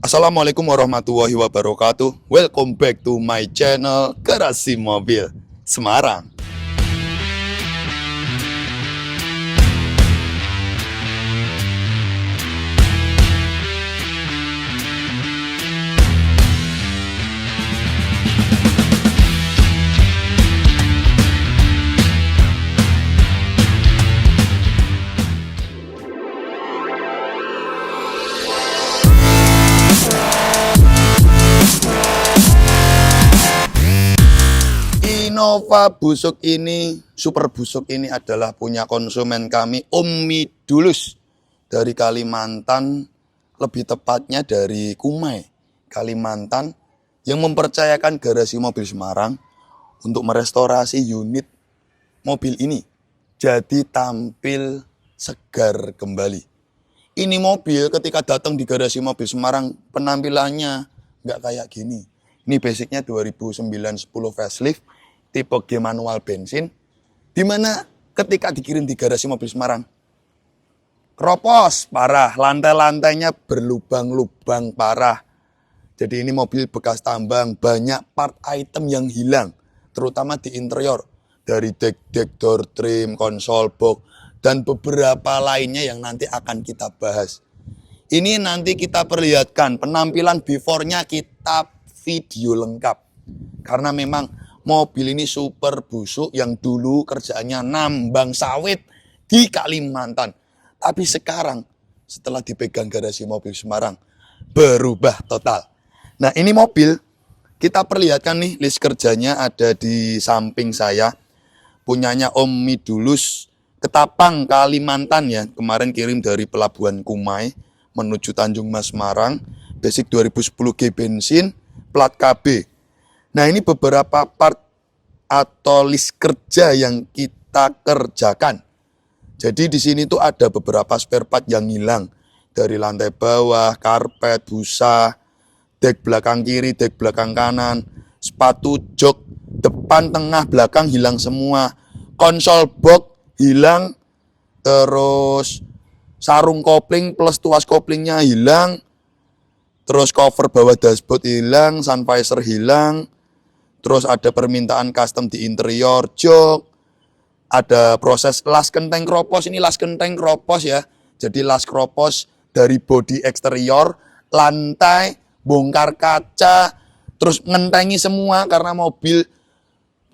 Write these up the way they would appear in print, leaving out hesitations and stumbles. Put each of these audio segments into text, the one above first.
Assalamualaikum warahmatullahi wabarakatuh. Welcome back to my channel Garasi Mobil Semarang. Innova busuk ini, super busuk ini adalah punya konsumen kami, Om Midulus dari Kalimantan, lebih tepatnya dari Kumai, Kalimantan, yang mempercayakan Garasi Mobil Semarang untuk merestorasi unit mobil ini jadi tampil segar kembali. Ini mobil ketika datang di Garasi Mobil Semarang penampilannya nggak kayak gini. Ini basicnya 2009-10 facelift, tipe G manual bensin, dimana ketika dikirim di Garasi Mobil Semarang, keropos parah, lantai-lantainya berlubang-lubang parah. Jadi ini mobil bekas tambang, banyak part item yang hilang, terutama di interior, dari dek-dek, door trim, konsol box, dan beberapa lainnya yang nanti akan kita bahas. Ini nanti kita perlihatkan penampilan before-nya, kita video lengkap, karena memang mobil ini super busuk yang dulu kerjaannya nambang sawit di Kalimantan. Tapi sekarang setelah dipegang Garasi Mobil Semarang berubah total. Nah ini mobil kita perlihatkan nih, list kerjanya ada di samping saya. Punyanya Om Midulus, Ketapang, Kalimantan ya. Kemarin kirim dari Pelabuhan Kumai menuju Tanjung Mas Semarang. Basic 2010G bensin, plat KB. Nah ini beberapa part atau list kerja yang kita kerjakan. Jadi di sini tuh ada beberapa spare part yang hilang. Dari lantai bawah, karpet, busa, dek belakang kiri, dek belakang kanan, sepatu jok, depan, tengah, belakang hilang semua. Konsol box hilang, terus sarung kopling plus tuas koplingnya hilang. Terus cover bawah dashboard hilang, sun visor hilang. Terus ada permintaan custom di interior jok. Ada proses las genteng kropos. Ini las genteng kropos ya. Jadi las kropos dari bodi eksterior, lantai, bongkar kaca, terus ngentengi semua karena mobil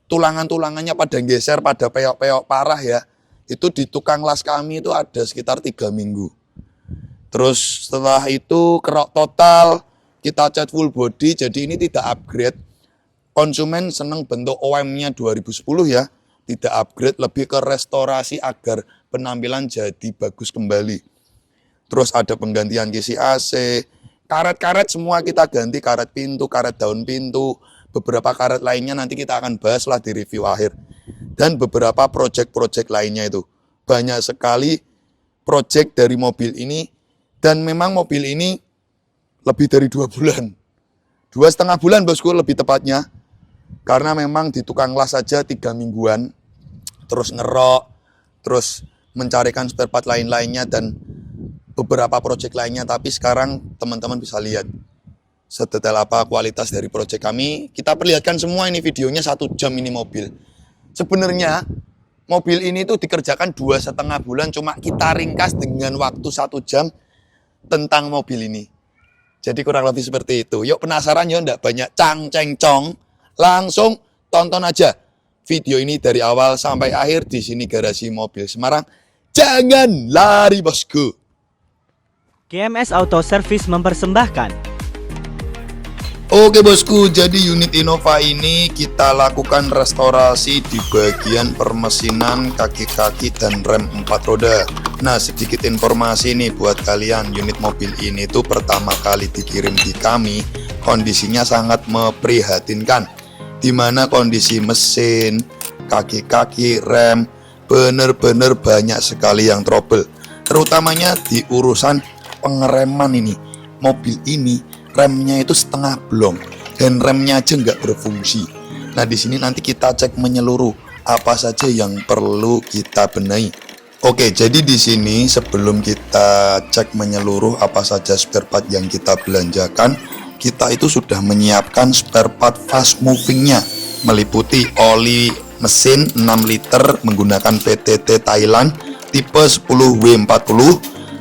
tulangan-tulangannya pada geser, pada peok-peok parah ya. Itu di tukang las kami itu ada sekitar 3 minggu. Terus setelah itu kerok total, kita cat full body, jadi ini tidak upgrade. Konsumen seneng bentuk OM-nya 2010 ya, tidak upgrade, lebih ke restorasi agar penampilan jadi bagus kembali. Terus ada penggantian kisi AC, karet-karet semua kita ganti, karet pintu, karet daun pintu, beberapa karet lainnya nanti kita akan bahas lah di review akhir. Dan beberapa project-project lainnya itu. Banyak sekali project dari mobil ini. Dan memang mobil ini lebih dari 2 bulan. 2,5 bulan bosku lebih tepatnya. Karena memang di tukang las saja 3 mingguan. Terus ngerok. Terus mencarikan spare part lain-lainnya. Dan beberapa project lainnya. Tapi sekarang teman-teman bisa lihat sedetail apa kualitas dari project kami. Kita perlihatkan semua ini videonya 1 jam ini mobil. Sebenarnya mobil ini tuh dikerjakan 2,5 bulan. Cuma kita ringkas dengan waktu 1 jam tentang mobil ini. Jadi kurang lebih seperti itu. Yuk penasaran ya, ndak banyak cang-ceng-cong. Langsung tonton aja video ini dari awal sampai akhir di sini Garasi Mobil Semarang. Jangan lari bosku. GMS Auto Service mempersembahkan. Oke bosku, jadi unit Innova ini kita lakukan restorasi di bagian permesinan, kaki-kaki, dan rem 4 roda. Nah sedikit informasi nih buat kalian, unit mobil ini tuh pertama kali dikirim di kami, kondisinya sangat memprihatinkan. Dimana kondisi mesin, kaki-kaki, rem, bener-bener banyak sekali yang trouble. Terutamanya di urusan pengereman ini. Mobil ini remnya itu setengah blong, dan remnya aja nggak berfungsi. Nah di sini nanti kita cek menyeluruh apa saja yang perlu kita benahi. Oke, jadi di sini sebelum kita cek menyeluruh apa saja spare part yang kita belanjakan, kita itu sudah menyiapkan spare part fast movingnya, meliputi oli mesin 6 liter menggunakan PTT Thailand tipe 10W40,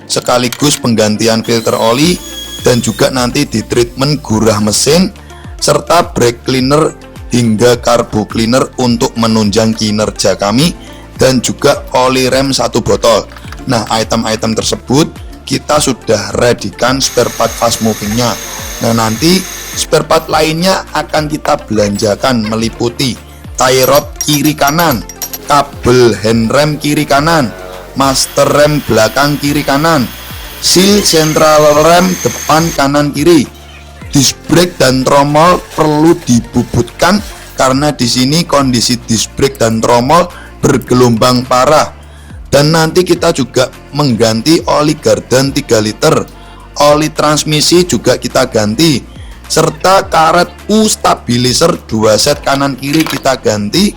sekaligus penggantian filter oli, dan juga nanti di treatment gurah mesin, serta brake cleaner hingga carbo cleaner untuk menunjang kinerja kami, dan juga oli rem 1 botol. Nah, item-item tersebut kita sudah readykan spare part fast movingnya. Nah, nanti spare part lainnya akan kita belanjakan meliputi tie rod kiri kanan, kabel handrem kiri kanan, master rem belakang kiri kanan, seal central rem depan kanan kiri. Disc brake dan tromol perlu dibubutkan karena di sini kondisi disc brake dan tromol bergelombang parah. Dan nanti kita juga mengganti oli gardan 3 liter, oli transmisi juga kita ganti, serta karet U stabilizer 2 set kanan kiri kita ganti,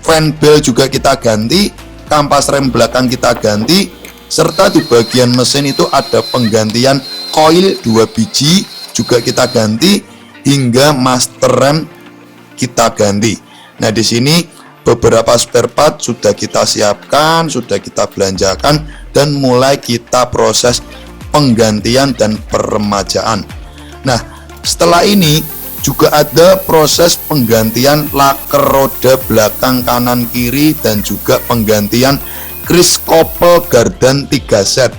fan bell juga kita ganti, kampas rem belakang kita ganti, serta di bagian mesin itu ada penggantian koil 2 biji juga kita ganti, hingga master rem kita ganti. Nah, di sini beberapa spare part sudah kita siapkan, sudah kita belanjakan, dan mulai kita proses penggantian dan peremajaan. Nah, setelah ini juga ada proses penggantian laker roda belakang kanan kiri dan juga penggantian kris kopel gardan 3 set.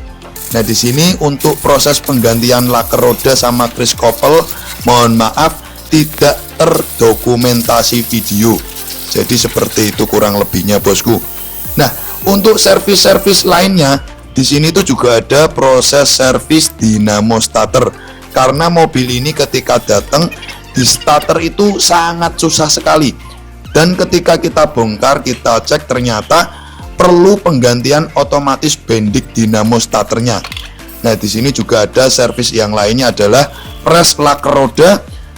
Nah, di sini untuk proses penggantian laker roda sama kris kopel, mohon maaf tidak terdokumentasi video. Jadi seperti itu kurang lebihnya, bosku. Nah, untuk servis-servis lainnya di sini tuh juga ada proses servis dinamo starter. Karena mobil ini ketika datang di starter itu sangat susah sekali. Dan ketika kita bongkar, kita cek, ternyata perlu penggantian otomatis bendik dinamo starternya. Nah, di sini juga ada servis yang lainnya adalah pres laker roda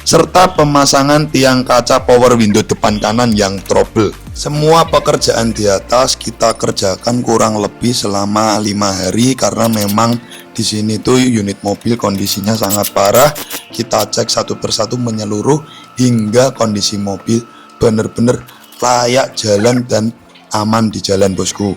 serta pemasangan tiang kaca power window depan kanan yang trouble. Semua pekerjaan di atas kita kerjakan kurang lebih selama 5 hari karena memang di sini tuh unit mobil kondisinya sangat parah. Kita cek satu persatu menyeluruh hingga kondisi mobil benar-benar layak jalan dan aman di jalan, bosku.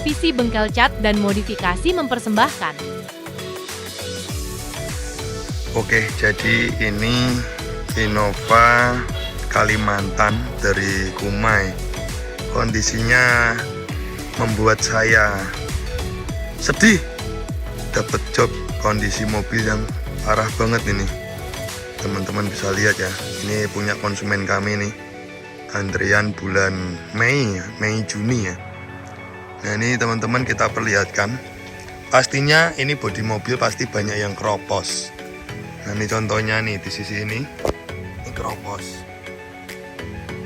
Divisi Bengkel Cat dan Modifikasi mempersembahkan. Oke, jadi ini Innova Kalimantan dari Kumai. Kondisinya membuat saya sedih. Dapat job kondisi mobil yang parah banget ini. Teman-teman bisa lihat ya. Ini punya konsumen kami nih. Antrian bulan Mei Juni ya. Nah, ini teman-teman kita perlihatkan. Pastinya ini bodi mobil pasti banyak yang keropos. Nah, ini contohnya nih di sisi ini keropos.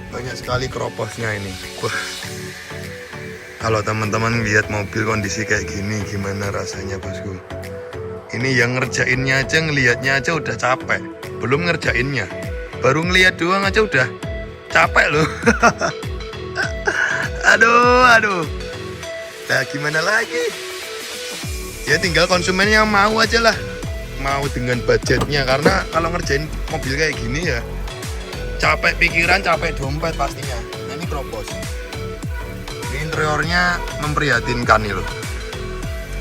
Banyak sekali keroposnya ini. Wah. Kalau teman-teman lihat mobil kondisi kayak gini, gimana rasanya bosku? Ini yang ngerjainnya aja, ngelihatnya aja udah capek. Belum ngerjainnya, baru ngelihat doang aja udah capek loh. Aduh. Nah, gimana lagi? Ya tinggal konsumen yang mau aja lah. Mau dengan budgetnya, karena kalau ngerjain mobil kayak gini ya capek pikiran, capek dompet pastinya. Nah, ini keropos. Ini interiornya memprihatinkan nih loh.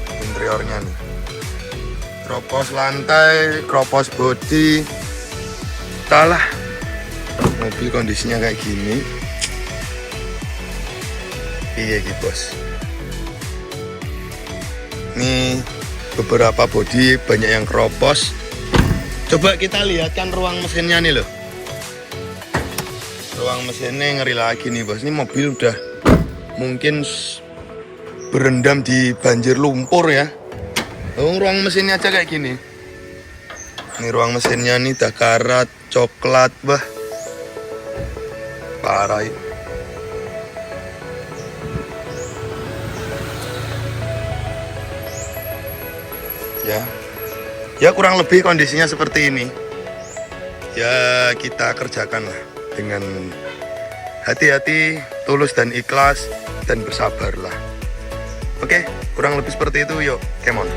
Interiornya nih. Keropos lantai, keropos bodi. Entahlah. Mobil kondisinya kayak gini. Iya gitu bos. Ini beberapa bodi banyak yang keropos. Coba kita lihatkan ruang mesinnya nih loh. Ruang mesinnya ngeri lagi nih bos. Ini mobil udah mungkin berendam di banjir lumpur ya. Ruang mesinnya aja kayak gini. Ini ruang mesinnya nih udah karat, coklat, bah. Parah ya. Ya kurang lebih kondisinya seperti ini. Ya kita kerjakan lah dengan hati-hati, tulus dan ikhlas, dan bersabarlah. Oke, kurang lebih seperti itu. Yuk, come on.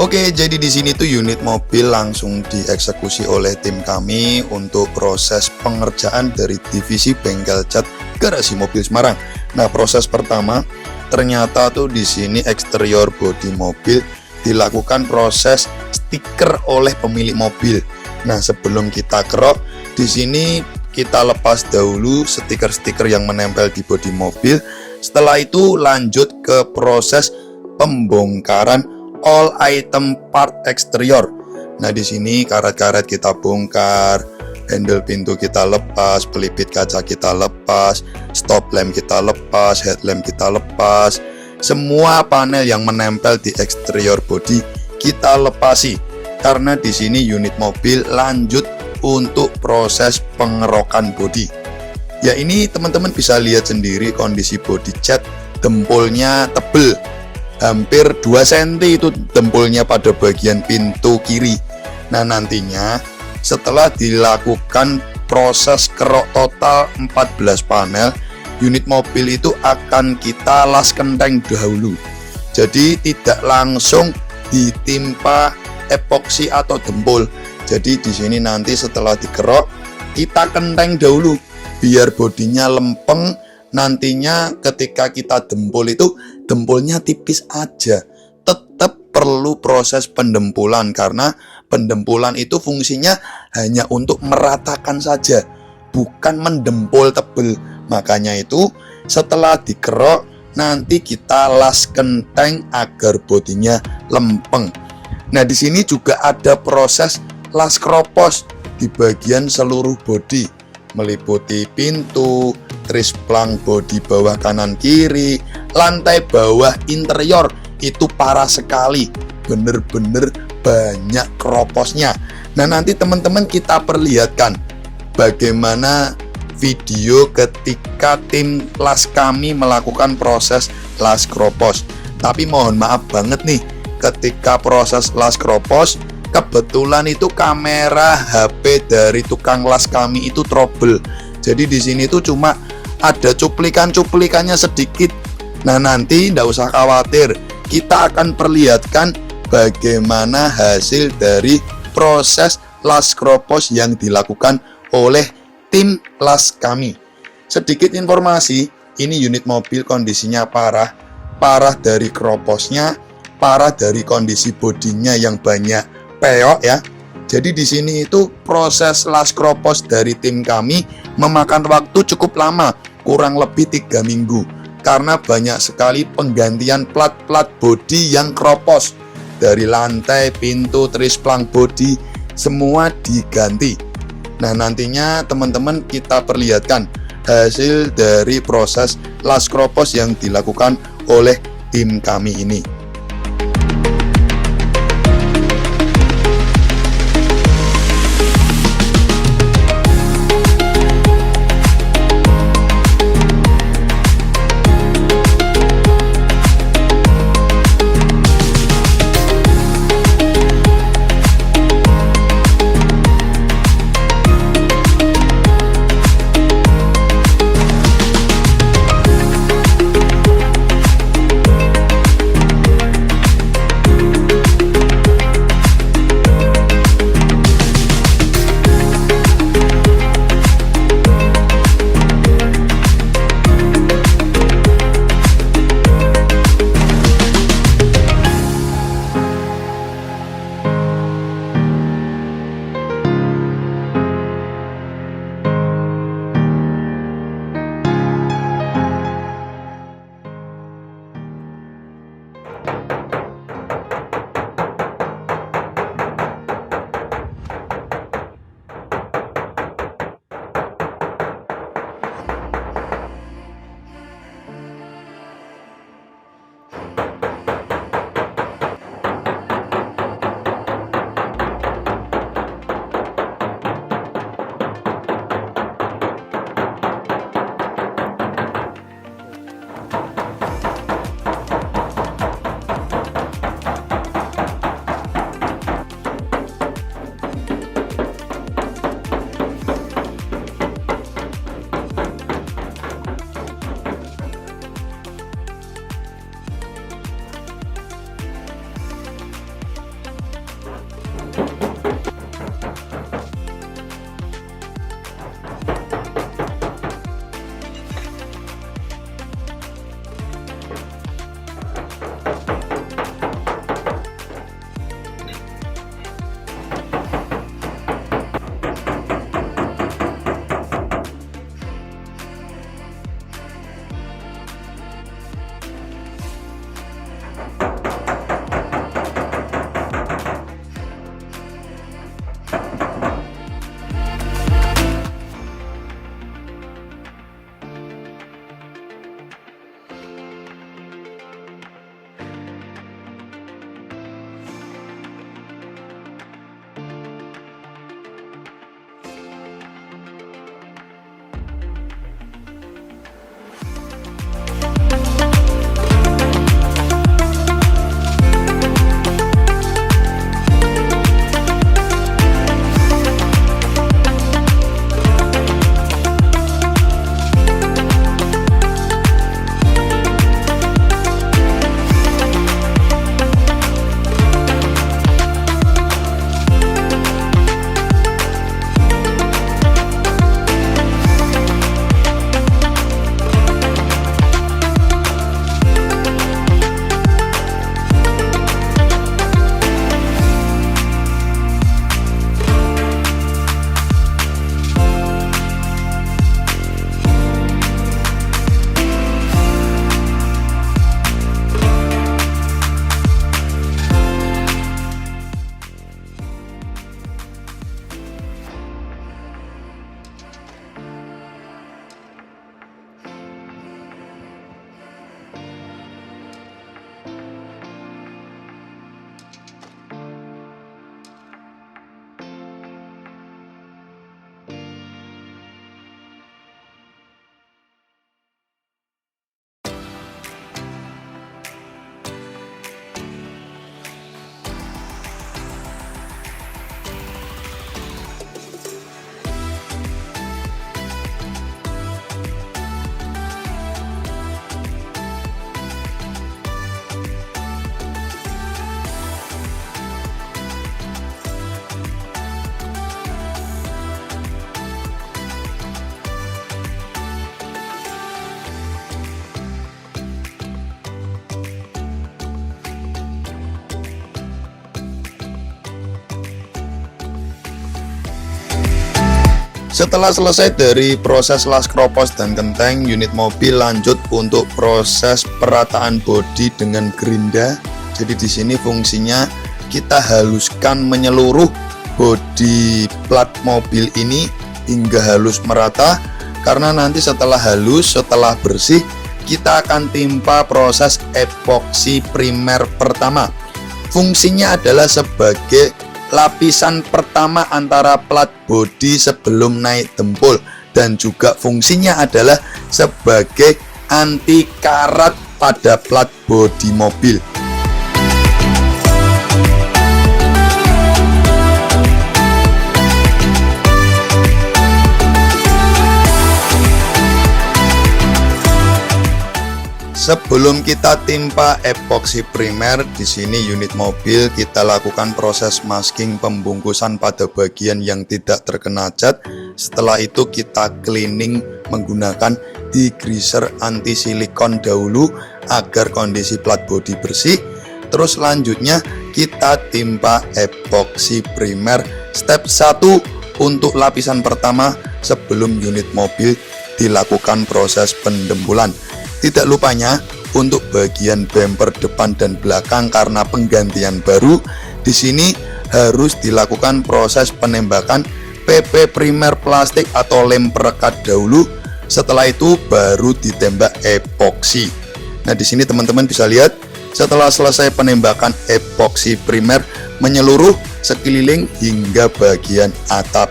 Oke, jadi di sini tuh unit mobil langsung dieksekusi oleh tim kami untuk proses pengerjaan dari divisi bengkel cat garasi mobil Semarang. Nah, proses pertama ternyata tuh di sini eksterior bodi mobil dilakukan proses stiker oleh pemilik mobil. Nah, sebelum kita kerok, di sini kita lepas dahulu stiker-stiker yang menempel di bodi mobil. Setelah itu lanjut ke proses pembongkaran all item part eksterior. Nah, di sini karet-karet kita bongkar, handle pintu kita lepas, pelipit kaca kita lepas, stop lamp kita lepas, headlamp kita lepas. Semua panel yang menempel di eksterior bodi kita lepasi. Karena di sini unit mobil lanjut untuk proses pengerokan bodi. Ya, ini teman-teman bisa lihat sendiri kondisi bodi cat, dempulnya tebel. Hampir 2 cm itu dempulnya pada bagian pintu kiri. Nah, nantinya setelah dilakukan proses kerok total 14 panel, unit mobil itu akan kita las kenteng dahulu. Jadi tidak langsung ditimpa epoksi atau dempul. Jadi di sini nanti setelah dikerok kita kenteng dahulu biar bodinya lempeng. Nantinya ketika kita dempul itu dempulnya tipis aja. Tetap perlu proses pendempulan karena pendempulan itu fungsinya hanya untuk meratakan saja, bukan mendempul tebel. Makanya itu setelah dikerok nanti kita las kenteng agar bodinya lempeng. Nah, di sini juga ada proses las keropos di bagian seluruh bodi, meliputi pintu, trisplang bodi bawah kanan kiri, lantai bawah interior. Itu parah sekali, bener-bener banyak keroposnya. Nah, nanti teman-teman kita perlihatkan bagaimana video ketika tim las kami melakukan proses las keropos. Tapi mohon maaf banget nih, ketika proses las keropos kebetulan itu kamera HP dari tukang las kami itu trouble. Jadi di sini tuh cuma ada cuplikannya sedikit. Nah, nanti nggak usah khawatir, kita akan perlihatkan bagaimana hasil dari proses las kropos yang dilakukan oleh tim las kami. Sedikit informasi, ini unit mobil kondisinya parah dari kroposnya, parah dari kondisi bodinya yang banyak peok ya. Jadi di sini itu proses las kropos dari tim kami memakan waktu cukup lama, kurang lebih 3 minggu. Karena banyak sekali penggantian plat-plat bodi yang kropos. Dari lantai, pintu, trisplang bodi, semua diganti. Nah nantinya teman-teman kita perlihatkan hasil dari proses las kropos yang dilakukan oleh tim kami ini. Setelah selesai dari proses las kropos dan genteng, unit mobil lanjut untuk proses perataan bodi dengan gerinda. Jadi di sini fungsinya kita haluskan menyeluruh bodi plat mobil ini hingga halus merata, karena nanti setelah halus, setelah bersih, kita akan timpa proses epoksi primer pertama. Fungsinya adalah sebagai lapisan pertama antara plat bodi sebelum naik dempul, dan juga fungsinya adalah sebagai anti karat pada plat bodi mobil. Sebelum kita timpa epoksi primer, di sini unit mobil kita lakukan proses masking pembungkusan pada bagian yang tidak terkena cat. Setelah itu kita cleaning menggunakan degreaser anti silikon dahulu agar kondisi plat bodi bersih. Terus selanjutnya kita timpa epoksi primer step 1 untuk lapisan pertama sebelum unit mobil dilakukan proses pendempulan. Tidak lupanya untuk bagian bumper depan dan belakang, karena penggantian baru, di sini harus dilakukan proses penembakan PP primer plastik atau lem perekat dahulu. Setelah itu baru ditembak epoksi. Nah, di sini teman-teman bisa lihat setelah selesai penembakan epoksi primer menyeluruh sekeliling hingga bagian atap.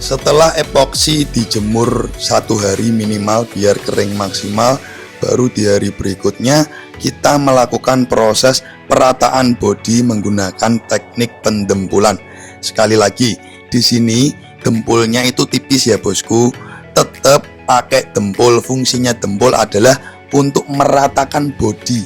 Setelah epoksi dijemur 1 hari minimal biar kering maksimal, baru di hari berikutnya kita melakukan proses perataan bodi menggunakan teknik pendempulan. Sekali lagi, di sini dempulnya itu tipis ya bosku, tetap pakai dempul. Fungsinya dempul adalah untuk meratakan bodi.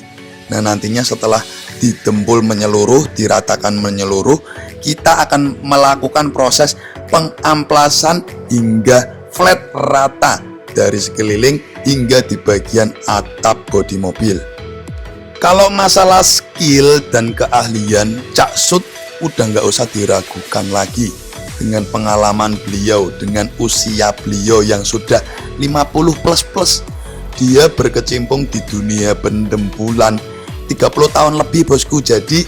Nah, nantinya setelah didempul menyeluruh, diratakan menyeluruh, kita akan melakukan proses pengamplasan hingga flat rata dari sekeliling hingga di bagian atap bodi mobil. Kalau masalah skill dan keahlian, Cak Sud udah nggak usah diragukan lagi. Dengan pengalaman beliau, dengan usia beliau yang sudah 50 plus, dia berkecimpung di dunia pendempulan 30 tahun lebih bosku. Jadi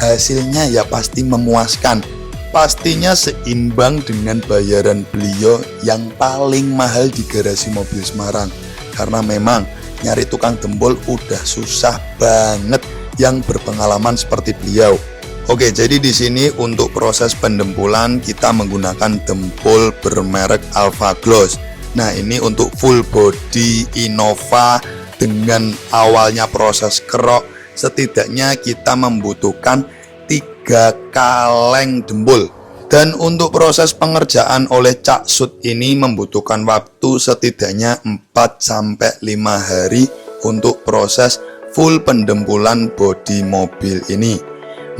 hasilnya ya pasti memuaskan. Pastinya seimbang dengan bayaran beliau yang paling mahal di garasi mobil Semarang. Karena memang nyari tukang dempul udah susah banget yang berpengalaman seperti beliau. Oke, jadi di sini untuk proses pendempulan kita menggunakan dempul bermerek Alpha Gloss. Nah, ini untuk full body Innova dengan awalnya proses kerok, setidaknya kita membutuhkan 3 kaleng dempul. Dan untuk proses pengerjaan oleh Cak Sud ini membutuhkan waktu setidaknya 4-5 hari untuk proses full pendempulan bodi mobil ini.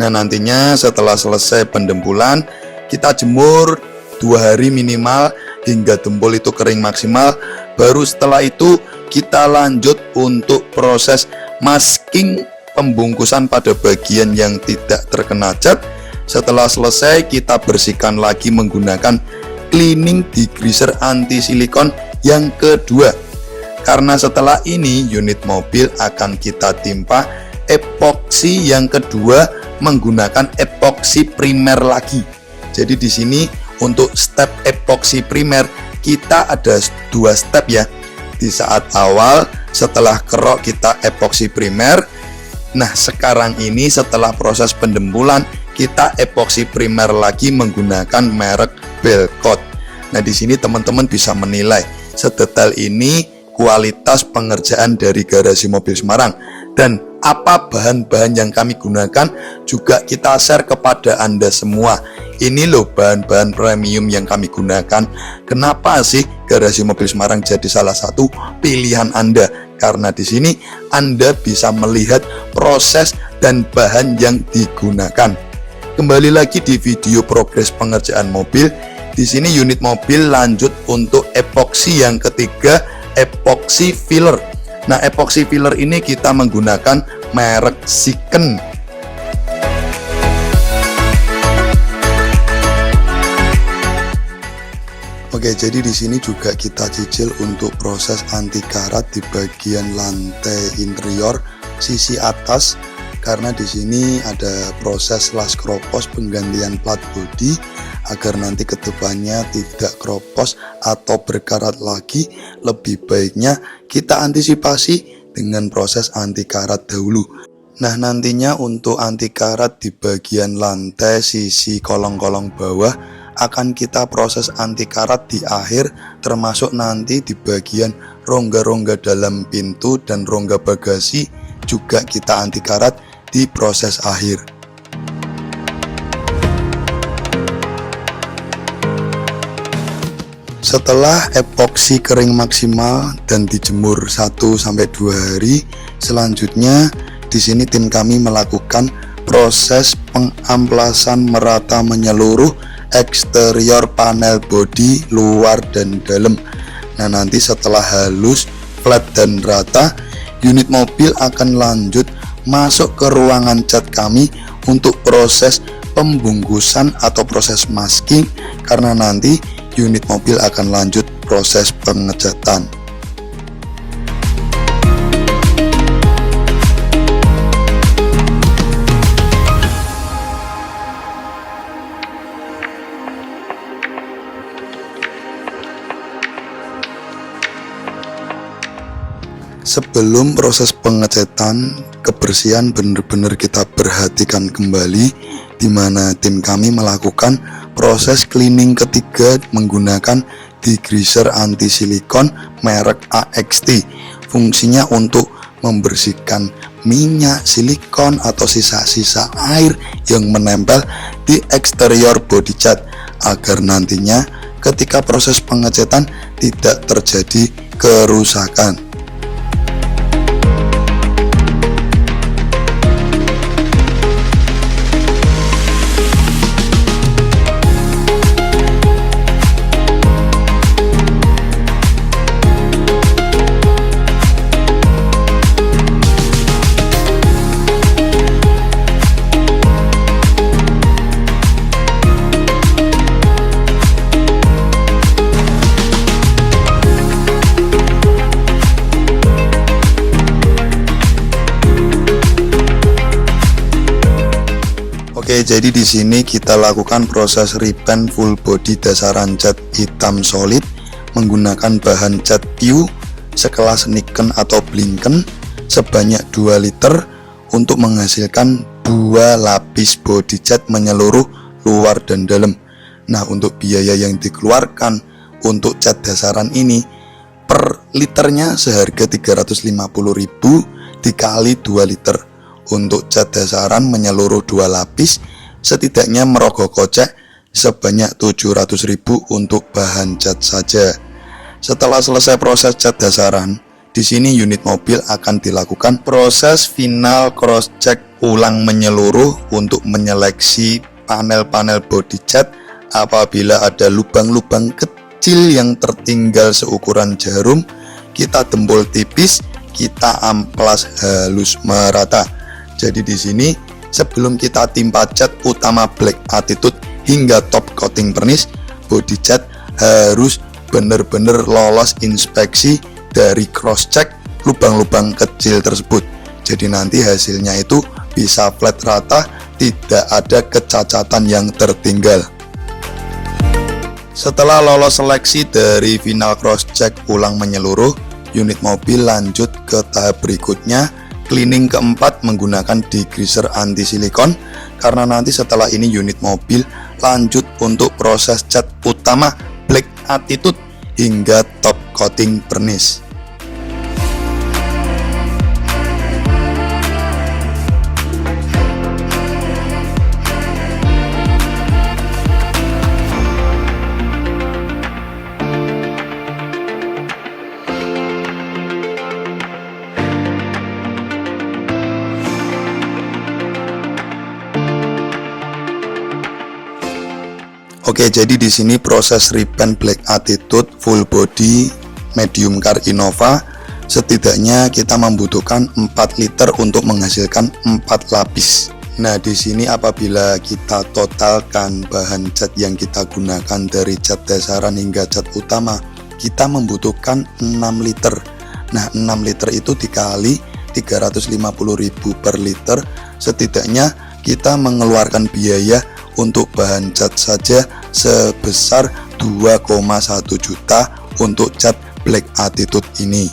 Nah, nantinya setelah selesai pendempulan, kita jemur 2 hari minimal hingga dempul itu kering maksimal. Baru setelah itu kita lanjut untuk proses masking pembungkusan pada bagian yang tidak terkena cat. Setelah selesai kita bersihkan lagi menggunakan cleaning degreaser anti silikon yang kedua. Karena setelah ini unit mobil akan kita timpa epoksi yang kedua menggunakan epoksi primer lagi. Jadi di sini untuk step epoksi primer kita ada 2 step ya. Di saat awal setelah kerok kita epoksi primer. Nah, sekarang ini setelah proses pendempulan kita epoksi primer lagi menggunakan merek Belcoat. Nah, di sini teman-teman bisa menilai sedetail ini kualitas pengerjaan dari garasi mobil Semarang, dan apa bahan-bahan yang kami gunakan juga kita share kepada Anda semua. Ini loh bahan-bahan premium yang kami gunakan. Kenapa sih garasi mobil Semarang jadi salah satu pilihan Anda? Karena di sini Anda bisa melihat proses dan bahan yang digunakan. Kembali lagi di video progres pengerjaan mobil. Di sini unit mobil lanjut untuk epoksi yang ketiga, epoksi filler. Nah, epoksi filler ini kita menggunakan merek Siken. Oke, jadi di sini juga kita cicil untuk proses anti karat di bagian lantai interior sisi atas, karena di sini ada proses las kropos penggantian plat bodi agar nanti kedepannya tidak kropos atau berkarat lagi. Lebih baiknya kita antisipasi dengan proses anti karat dahulu. Nah, nantinya untuk anti karat di bagian lantai sisi kolong-kolong bawah akan kita proses anti karat di akhir, termasuk nanti di bagian rongga-rongga dalam pintu dan rongga bagasi juga kita anti karat di proses akhir. Setelah epoksi kering maksimal dan dijemur 1-2 hari, selanjutnya di sini tim kami melakukan proses pengamplasan merata menyeluruh eksterior panel bodi luar dan dalam. Nah, nanti setelah halus, flat dan rata, unit mobil akan lanjut masuk ke ruangan cat kami untuk proses pembungkusan atau proses masking, karena nanti unit mobil akan lanjut proses pengecatan. Sebelum proses pengecatan, kebersihan benar-benar kita perhatikan kembali, di mana tim kami melakukan proses cleaning ketiga menggunakan degreaser anti silikon merek AXT. Fungsinya untuk membersihkan minyak, silikon atau sisa-sisa air yang menempel di eksterior body cat, agar nantinya ketika proses pengecatan tidak terjadi kerusakan. Oke, jadi di sini kita lakukan proses repaint full body dasaran cat hitam solid menggunakan bahan cat PU sekelas Niken atau Blinken sebanyak 2 liter untuk menghasilkan 2 lapis body cat menyeluruh luar dan dalam. Nah, untuk biaya yang dikeluarkan untuk cat dasaran ini per liternya seharga 350.000 dikali 2 liter. Untuk cat dasaran menyeluruh 2 lapis setidaknya merogoh kocek sebanyak 700.000 untuk bahan cat saja. Setelah selesai proses cat dasaran, di sini unit mobil akan dilakukan proses final cross check ulang menyeluruh untuk menyeleksi panel-panel body cat. Apabila ada lubang-lubang kecil yang tertinggal seukuran jarum, kita dempul tipis, kita amplas halus merata. Jadi di sini sebelum kita timpa cat utama Black Attitude hingga top coating pernis, body cat harus benar-benar lolos inspeksi dari cross check lubang-lubang kecil tersebut. Jadi nanti hasilnya itu bisa flat rata, tidak ada kecacatan yang tertinggal. Setelah lolos seleksi dari final cross check ulang menyeluruh, unit mobil lanjut ke tahap berikutnya, cleaning keempat menggunakan degreaser anti silikon, karena nanti setelah ini unit mobil lanjut untuk proses cat utama Black Attitude hingga top coating pernis. Oke, jadi di sini proses repaint Black Attitude full body medium car Innova setidaknya kita membutuhkan 4 liter untuk menghasilkan 4 lapis. Nah, di sini apabila kita totalkan bahan cat yang kita gunakan dari cat dasaran hingga cat utama, kita membutuhkan 6 liter. Nah, 6 liter itu dikali 350.000 per liter, setidaknya kita mengeluarkan biaya untuk bahan cat saja sebesar 2,1 juta untuk cat Black Attitude ini.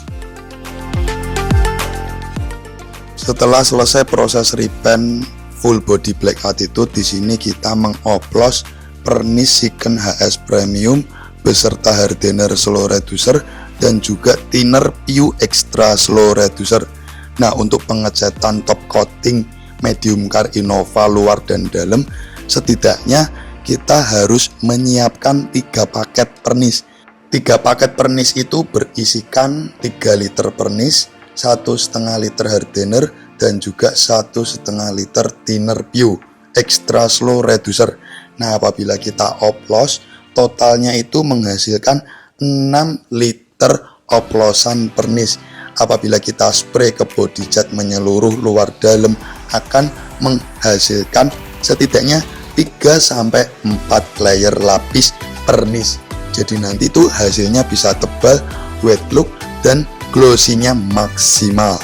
Setelah selesai proses repaint full body Black Attitude, di sini kita mengoplos pernis Siken HS Premium beserta hardener slow reducer dan juga thinner Pew Extra slow reducer. Nah, untuk pengecatan top coating medium car Innova luar dan dalam, setidaknya kita harus menyiapkan 3 paket pernis. 3 paket pernis itu berisikan 3 liter pernis, 1,5 liter hardener, dan juga 1,5 liter thinner Pew Extra slow reducer. Nah, apabila kita oplos, totalnya itu menghasilkan 6 liter oplosan pernis. Apabila kita spray ke body cat menyeluruh luar dalam, akan menghasilkan setidaknya 3-4 layer lapis pernis. Jadi nanti tuh hasilnya bisa tebal, wet look, dan glossy-nya maksimal.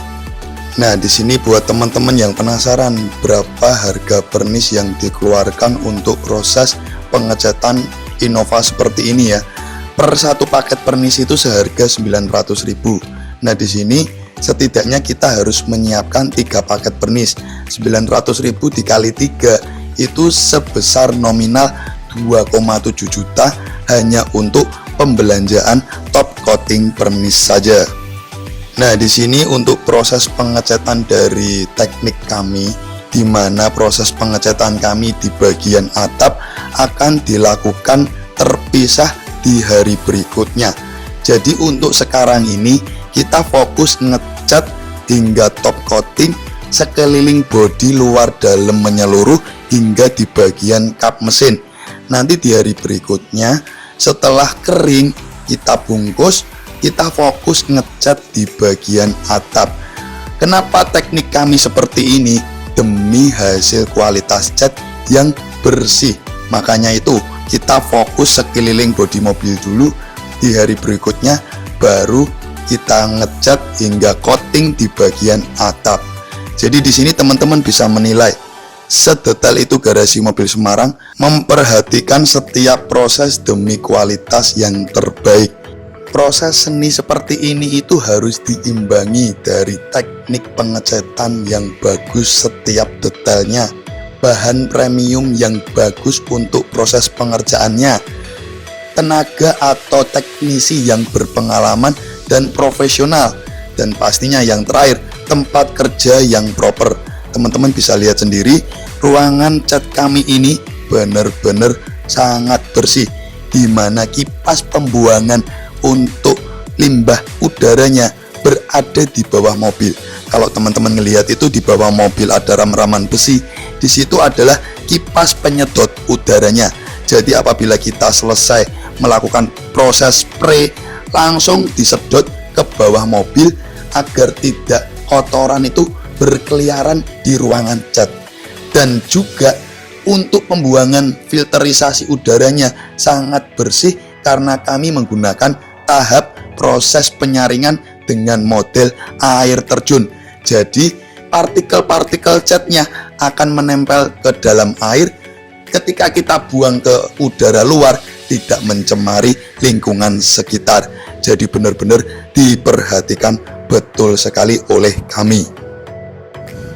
Nah, di sini buat teman-teman yang penasaran berapa harga pernis yang dikeluarkan untuk proses pengecatan Innova seperti ini ya. Per 1 paket pernis itu seharga 900.000. Nah, di sini setidaknya kita harus menyiapkan 3 paket pernis. 900.000 dikali 3 itu sebesar nominal 2,7 juta hanya untuk pembelanjaan top coating pernis saja. Nah, di sini untuk proses pengecatan dari teknik kami, di mana proses pengecatan kami di bagian atap akan dilakukan terpisah di hari berikutnya. Jadi untuk sekarang ini kita fokus ngecat hingga top coating sekeliling bodi luar dalam menyeluruh hingga di bagian kap mesin. Nanti di hari berikutnya setelah kering kita bungkus, kita fokus ngecat di bagian atap. Kenapa teknik kami seperti ini? Demi hasil kualitas cat yang bersih. Makanya itu kita fokus sekeliling bodi mobil dulu, di hari berikutnya baru kita ngecat hingga coating di bagian atap. Jadi di sini teman-teman bisa menilai sedetail itu garasi mobil Semarang memperhatikan setiap proses demi kualitas yang terbaik. Proses seni seperti ini itu harus diimbangi dari teknik pengecatan yang bagus setiap detailnya, bahan premium yang bagus untuk proses pengerjaannya, tenaga atau teknisi yang berpengalaman dan profesional, dan pastinya yang terakhir tempat kerja yang proper. Teman-teman bisa lihat sendiri, ruangan cat kami ini benar-benar sangat bersih, di mana kipas pembuangan untuk limbah udaranya berada di bawah mobil. Kalau teman-teman ngelihat itu di bawah mobil ada ram-raman besi, di situ adalah kipas penyedot udaranya. Jadi apabila kita selesai melakukan proses spray, langsung disedot ke bawah mobil agar tidak kotoran itu berkeliaran di ruangan cat. Dan juga untuk pembuangan filterisasi udaranya sangat bersih karena kami menggunakan tahap proses penyaringan dengan model air terjun. Jadi partikel-partikel catnya akan menempel ke dalam air. Ketika kita buang ke udara luar, tidak mencemari lingkungan sekitar. Jadi benar-benar diperhatikan betul sekali oleh kami.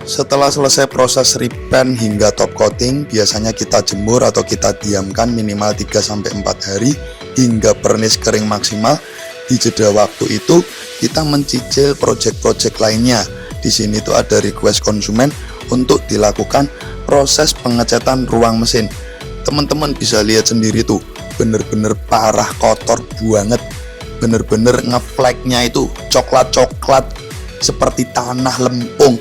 Setelah selesai proses repaint hingga top coating, biasanya kita jemur atau kita diamkan minimal 3-4 hari hingga pernis kering maksimal. Di jeda waktu itu kita mencicil project-project lainnya. Di sini tuh ada request konsumen untuk dilakukan proses pengecatan ruang mesin. Teman-teman bisa lihat sendiri tuh, bener-bener parah kotor banget. Bener-bener ngeflagnya itu coklat-coklat seperti tanah lempung.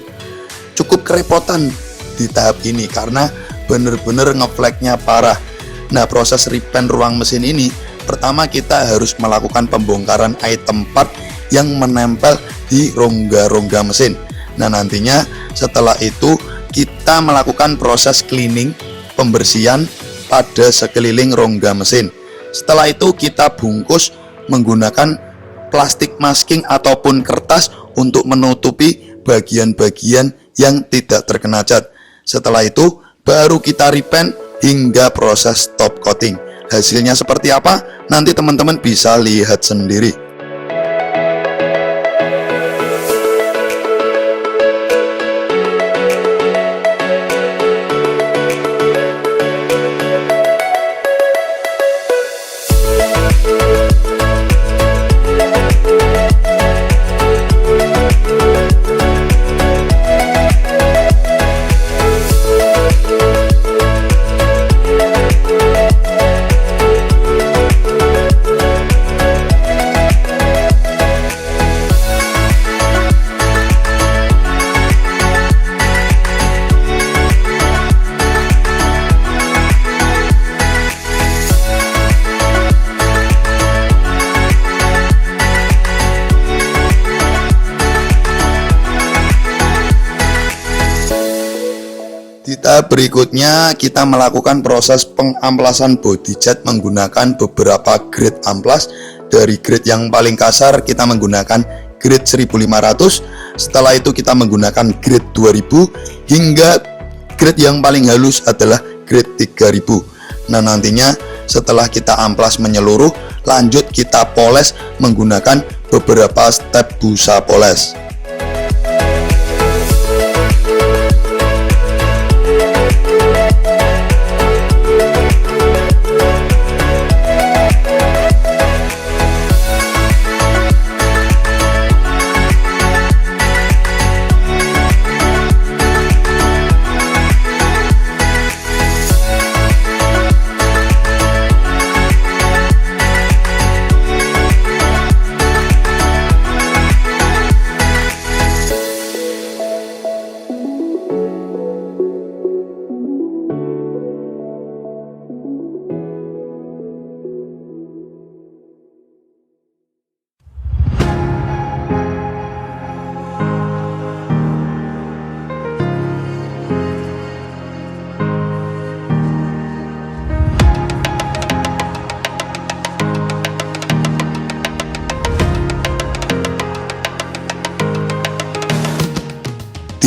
Cukup kerepotan di tahap ini karena bener-bener ngeflagnya parah. Nah, proses repaint ruang mesin ini, pertama kita harus melakukan pembongkaran item part yang menempel di rongga-rongga mesin. Nah, nantinya setelah itu kita melakukan proses cleaning, pembersihan pada sekeliling rongga mesin. Setelah itu kita bungkus menggunakan plastik masking ataupun kertas untuk menutupi bagian-bagian yang tidak terkena cat. Setelah itu baru kita repaint hingga proses top coating. Hasilnya seperti apa? Nanti teman-teman bisa lihat sendiri. Di tahap berikutnya kita melakukan proses pengamplasan body cat menggunakan beberapa grade amplas. Dari grade yang paling kasar kita menggunakan grade 1500, setelah itu kita menggunakan grade 2000 hingga grade yang paling halus adalah grade 3000. Nah, nantinya setelah kita amplas menyeluruh, lanjut kita poles menggunakan beberapa step busa poles.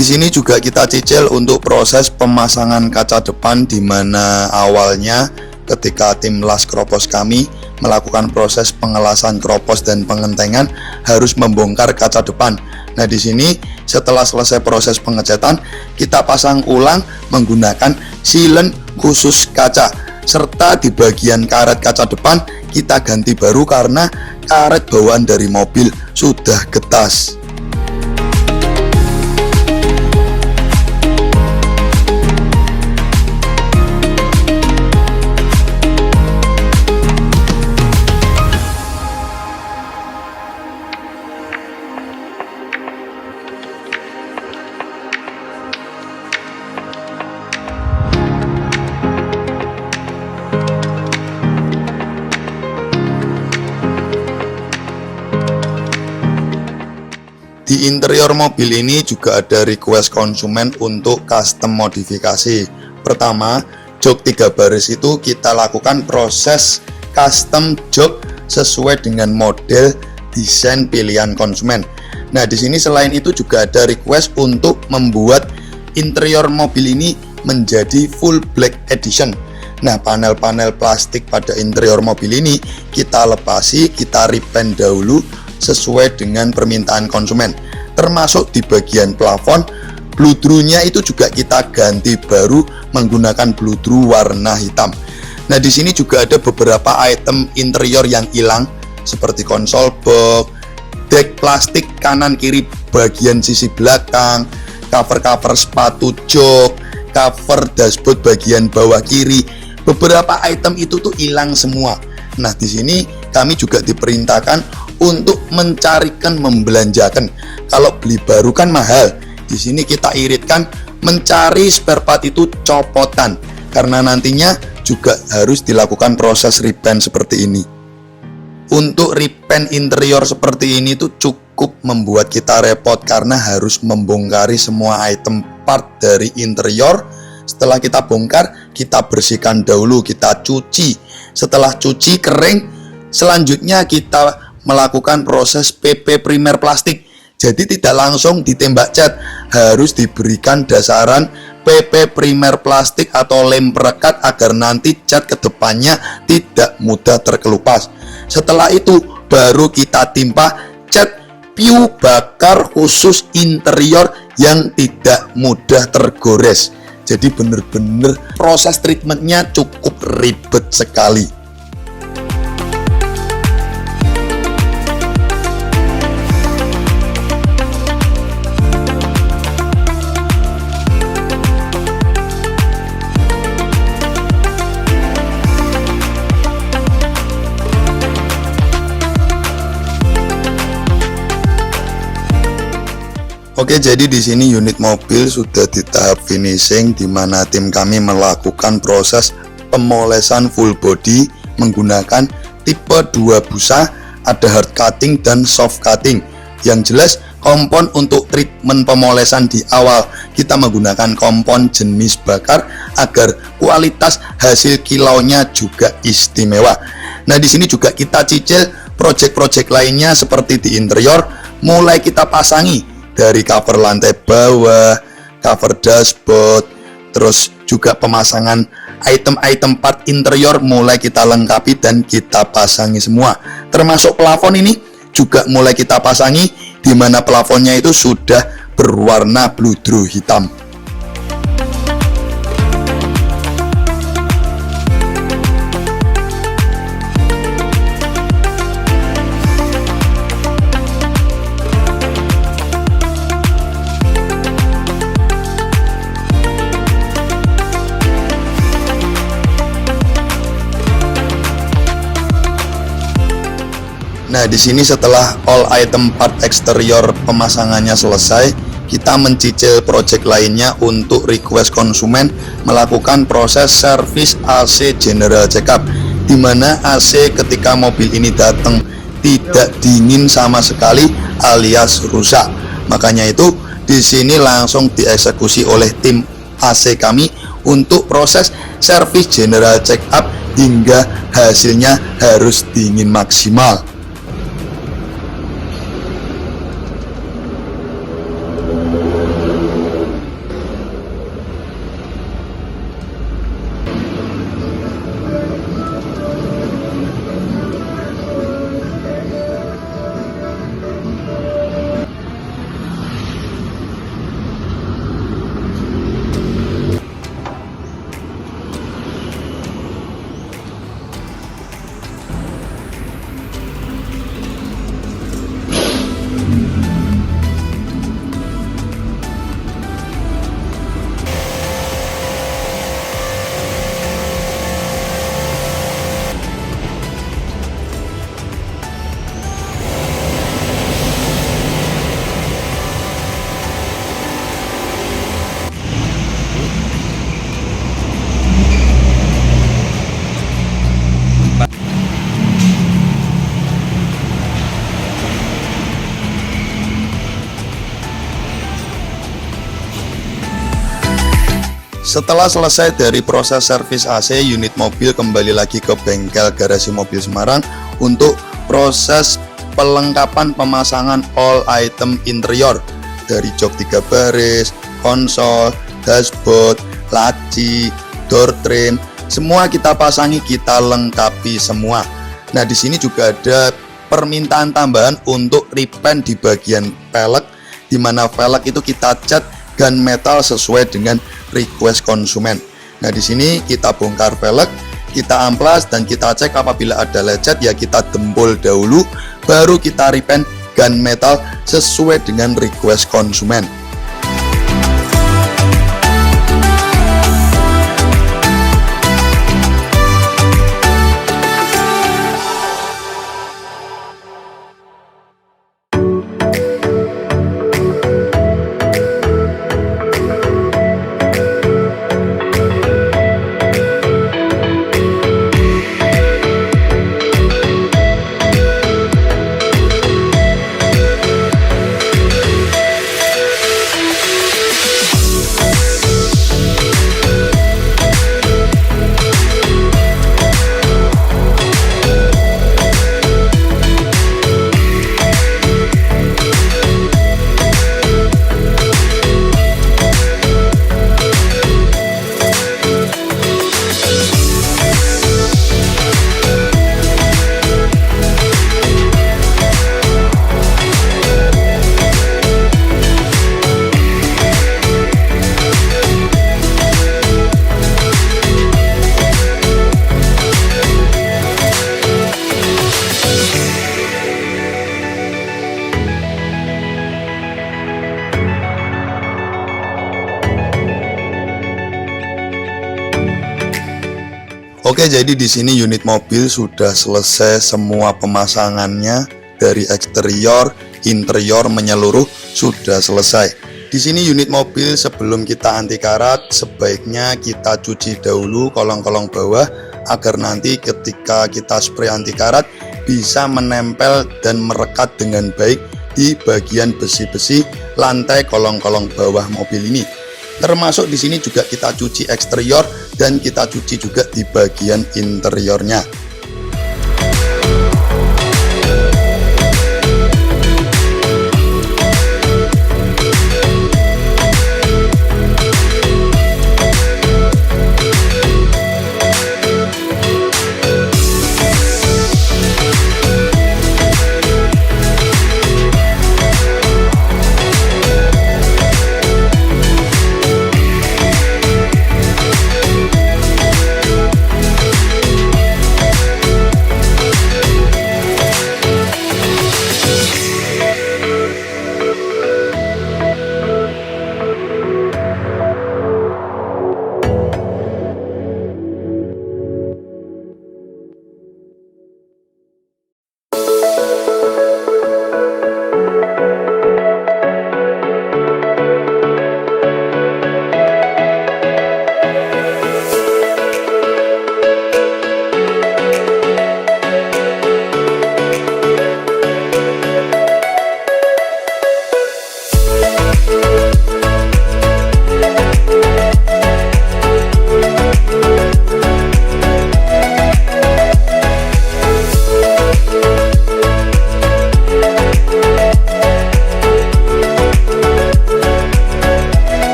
Di sini juga kita cicil untuk proses pemasangan kaca depan, di mana awalnya ketika tim las kropos kami melakukan proses pengelasan kropos dan pengentengan harus membongkar kaca depan. Nah, di sini setelah selesai proses pengecatan, kita pasang ulang menggunakan silen khusus kaca, serta di bagian karet kaca depan kita ganti baru karena karet bawaan dari mobil sudah getas. Di interior mobil ini juga ada request konsumen untuk custom modifikasi. Pertama, jok 3 baris itu kita lakukan proses custom jok sesuai dengan model desain pilihan konsumen. Nah, di sini selain itu juga ada request untuk membuat interior mobil ini menjadi full black edition. Nah, panel-panel plastik pada interior mobil ini kita lepasi, kita repaint dahulu sesuai dengan permintaan konsumen. Termasuk di bagian plafon, bludrunya itu juga kita ganti baru menggunakan bludru warna hitam. Nah, di sini juga ada beberapa item interior yang hilang seperti konsol box, dek plastik kanan kiri bagian sisi belakang, cover-cover sepatu jok, cover dashboard bagian bawah kiri. Beberapa item itu tuh hilang semua. Nah, di sini kami juga diperintahkan untuk mencarikan, membelanjakan. Kalau beli baru kan mahal. Di sini kita iritkan mencari spare part itu copotan, karena nantinya juga harus dilakukan proses repaint seperti ini. Untuk repaint interior seperti ini tuh cukup cukup membuat kita repot karena harus membongkari semua item part dari interior. Setelah kita bongkar, kita bersihkan dahulu, kita cuci. Setelah cuci kering, selanjutnya kita melakukan proses PP primer plastik. Jadi tidak langsung ditembak cat, harus diberikan dasaran PP primer plastik atau lem perekat agar nanti cat kedepannya tidak mudah terkelupas. Setelah itu baru kita timpa cat piu bakar khusus interior yang tidak mudah tergores. Jadi bener-bener proses treatmentnya cukup ribet sekali. Oke, jadi di sini unit mobil sudah di tahap finishing, di mana tim kami melakukan proses pemolesan full body menggunakan tipe 2 busa, ada hard cutting dan soft cutting. Yang jelas kompon untuk treatment pemolesan di awal kita menggunakan kompon jenis bakar agar kualitas hasil kilaunya juga istimewa. Nah, di sini juga kita cicil project-project lainnya seperti di interior, mulai kita pasangi dari cover lantai bawah, cover dashboard, terus juga pemasangan item-item part interior mulai kita lengkapi dan kita pasangi semua. Termasuk plafon ini juga mulai kita pasangi, di mana plafonnya itu sudah berwarna bludru hitam. Nah, di sini setelah all item part eksterior pemasangannya selesai, kita mencicil project lainnya untuk request konsumen melakukan proses service AC general check up, di mana AC ketika mobil ini datang tidak dingin sama sekali alias rusak. Makanya itu di sini langsung dieksekusi oleh tim AC kami untuk proses service general check up hingga hasilnya harus dingin maksimal. Setelah selesai dari proses servis AC, unit mobil kembali lagi ke bengkel garasi mobil Semarang untuk proses pelengkapan pemasangan all item interior dari jok 3 baris, konsol, dashboard, laci, door trim, semua kita pasangi, kita lengkapi semua. Nah, di sini juga ada permintaan tambahan untuk repaint di bagian velg, di mana velg itu kita cat gunmetal sesuai dengan request konsumen. Nah, di sini kita bongkar velg, kita amplas dan kita cek apabila ada lecet ya kita dempul dahulu, baru kita repaint gunmetal sesuai dengan request konsumen. Oke, jadi di sini unit mobil sudah selesai semua pemasangannya dari eksterior, interior menyeluruh sudah selesai. Di sini unit mobil sebelum kita anti karat sebaiknya kita cuci dahulu kolong-kolong bawah agar nanti ketika kita spray anti karat bisa menempel dan merekat dengan baik di bagian besi-besi lantai kolong-kolong bawah mobil ini. Termasuk di sini juga kita cuci eksterior dan kita cuci juga di bagian interiornya.